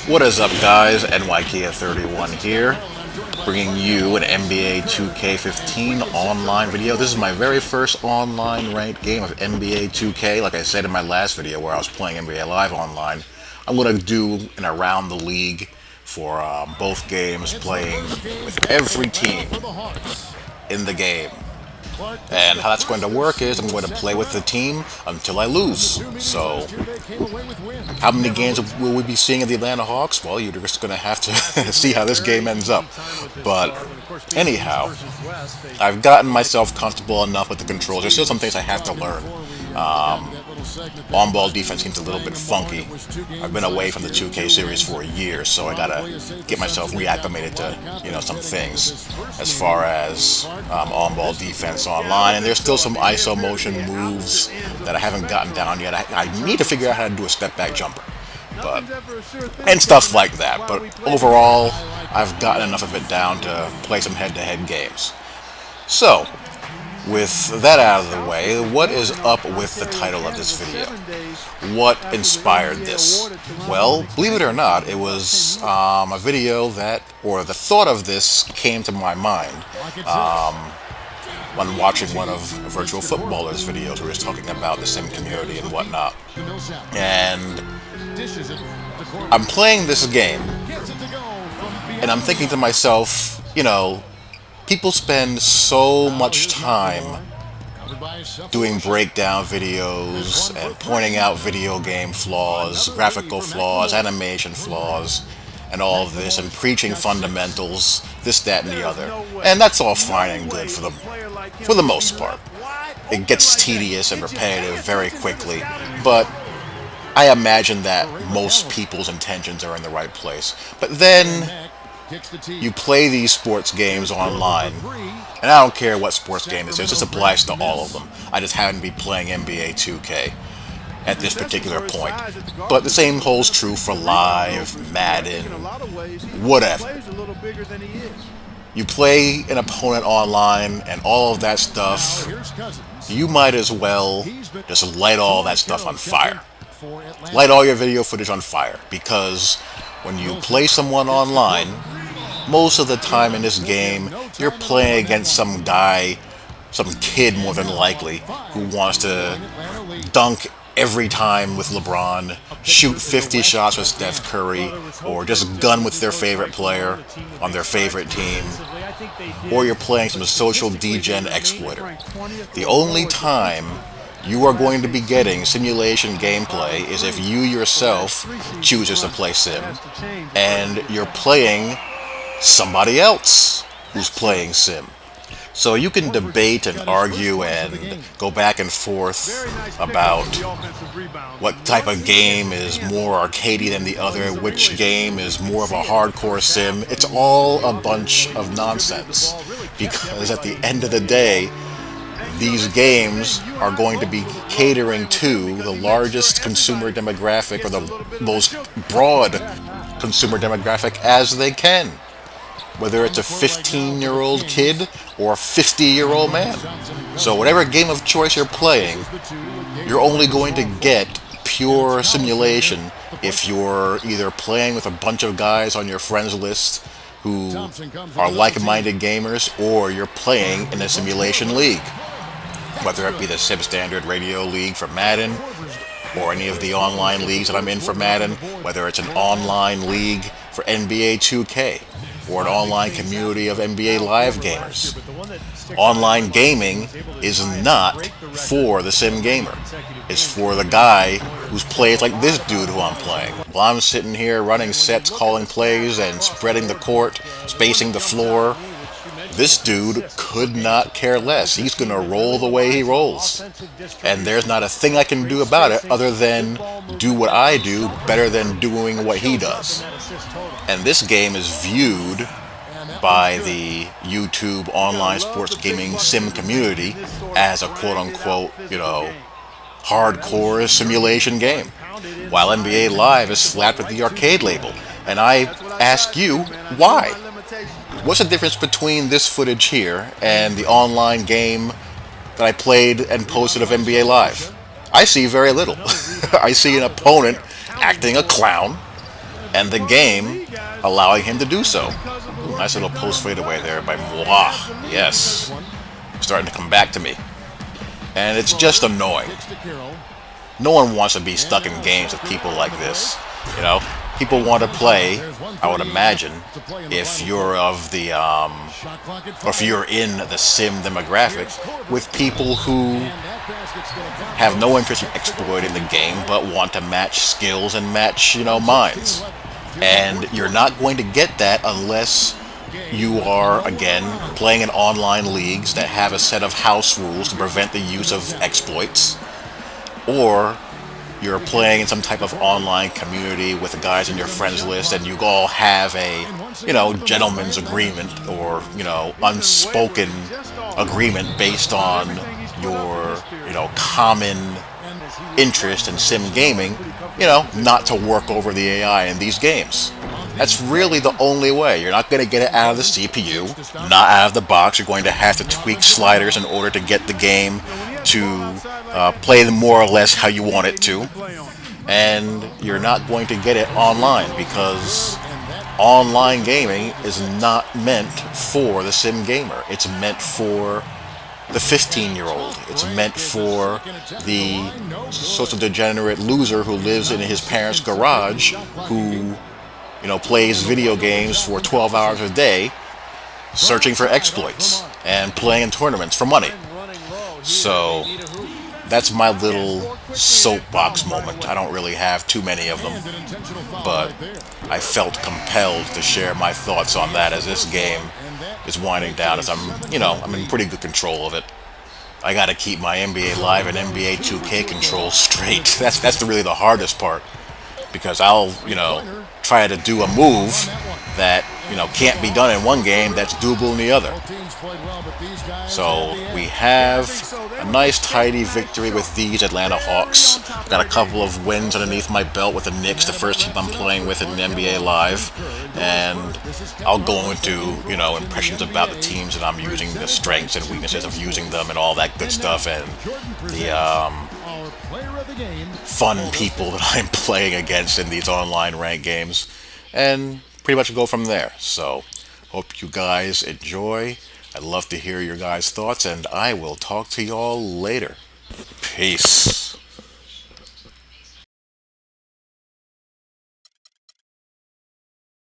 What is up, guys? NYKia31 here, bringing you an NBA 2K15 online video. This is my very first online ranked game of NBA 2K. Like I said in my last video where I was playing NBA Live online, I'm going to do an around the league for both games, playing with every team in the game. And how that's going to work is I'm going to play with the team until I lose. So, how many games will we be seeing of the Atlanta Hawks? Well, you're just going to have to see how this game ends up. But anyhow, I've gotten myself comfortable enough with the controls. There's still some things I have to learn. On-ball defense seems a little bit funky. I've been away from the 2K series for a year, so I gotta get myself reacclimated to, some things as far as on-ball defense online. And there's still some ISO motion moves that I haven't gotten down yet. I need to figure out how to do a step-back jumper, and stuff like that. But overall, I've gotten enough of it down to play some head-to-head games. So, with that out of the way, what is up with the title of this video? What inspired this? Well, believe it or not, it was a video or the thought of this came to my mind when watching one of Virtual Footballer's videos where he was talking about the sim community and whatnot. And I'm playing this game, and I'm thinking to myself, people spend so much time doing breakdown videos and pointing out video game flaws, graphical flaws, animation flaws, and all of this, and preaching fundamentals, this, that, and the other. And that's all fine and good for the most part. It gets tedious and repetitive very quickly, but I imagine that most people's intentions are in the right place. But then you play these sports games online, and I don't care what sports game this is, this applies to all of them. I just happen to be playing NBA 2K at this particular point. But the same holds true for Live, Madden, whatever. You play an opponent online and all of that stuff, you might as well just light all that stuff on fire. Light all your video footage on fire, because when you play someone online, most of the time in this game, you're playing against some guy, some kid more than likely, who wants to dunk every time with LeBron, shoot 50 shots with Steph Curry, or just gun with their favorite player on their favorite team, or you're playing some social degen exploiter. The only time you are going to be getting simulation gameplay is if you yourself chooses to play sim, and you're playing somebody else who's playing sim. So you can debate and argue and go back and forth about what type of game is more arcadey than the other, which game is more of a hardcore sim. It's all a bunch of nonsense, because at the end of the day, these games are going to be catering to the largest consumer demographic, or the most broad consumer demographic as they can. Whether it's a 15-year-old kid or a 50-year-old man. So whatever game of choice you're playing, you're only going to get pure simulation if you're either playing with a bunch of guys on your friends list who are like-minded gamers, or you're playing in a simulation league. Whether it be the Sim Standard Radio League for Madden, or any of the online leagues that I'm in for Madden, whether it's an online league for NBA 2K, or an online community of NBA Live gamers. Online gaming is not for the sim gamer. It's for the guy who's plays like this dude who I'm playing. While I'm sitting here running sets, calling plays, and spreading the court, spacing the floor, this dude could not care less. He's going to roll the way he rolls. And there's not a thing I can do about it other than do what I do better than doing what he does. And this game is viewed by the YouTube online sports gaming sim community as a quote-unquote, hardcore simulation game, while NBA Live is slapped with the arcade label. And I ask you, why? What's the difference between this footage here and the online game that I played and posted of NBA Live? I see very little. I see an opponent acting a clown, and the game allowing him to do so. Ooh, nice little post fadeaway there by Moi. Yes, starting to come back to me, and it's just annoying. No one wants to be stuck in games with people like this. You know, people want to play, I would imagine, if you're of the, or if you're in the sim demographic, with people who have no interest in exploiting the game, but want to match skills and match, minds. And you're not going to get that unless you are, again, playing in online leagues that have a set of house rules to prevent the use of exploits, or you're playing in some type of online community with the guys in your friends list and you all have a, gentleman's agreement or, unspoken agreement based on your, common interest in sim gaming, not to work over the AI in these games. That's really the only way. You're not going to get it out of the CPU, not out of the box. You're going to have to tweak sliders in order to get the game to play them more or less how you want it to. And you're not going to get it online because online gaming is not meant for the sim gamer. It's meant for the 15-year-old. It's meant for the social degenerate loser who lives in his parents' garage who plays video games for 12 hours a day, searching for exploits and playing in tournaments for money. So that's my little soapbox moment. I don't really have too many of them, but I felt compelled to share my thoughts on that as this game is winding down, as I'm in pretty good control of it. I gotta keep my NBA Live and NBA 2K controls straight. That's really the hardest part, because I'll, try to do a move that, can't be done in one game that's doable in the other. So we have a nice tidy victory with these Atlanta Hawks. Got a couple of wins underneath my belt with the Knicks, the first team I'm playing with in NBA Live. And I'll go into, impressions about the teams that I'm using, the strengths and weaknesses of using them and all that good stuff, and the fun people that I'm playing against in these online ranked games, and pretty much go from there. So hope you guys enjoy. I'd love to hear your guys' thoughts, and I will talk to y'all later. Peace.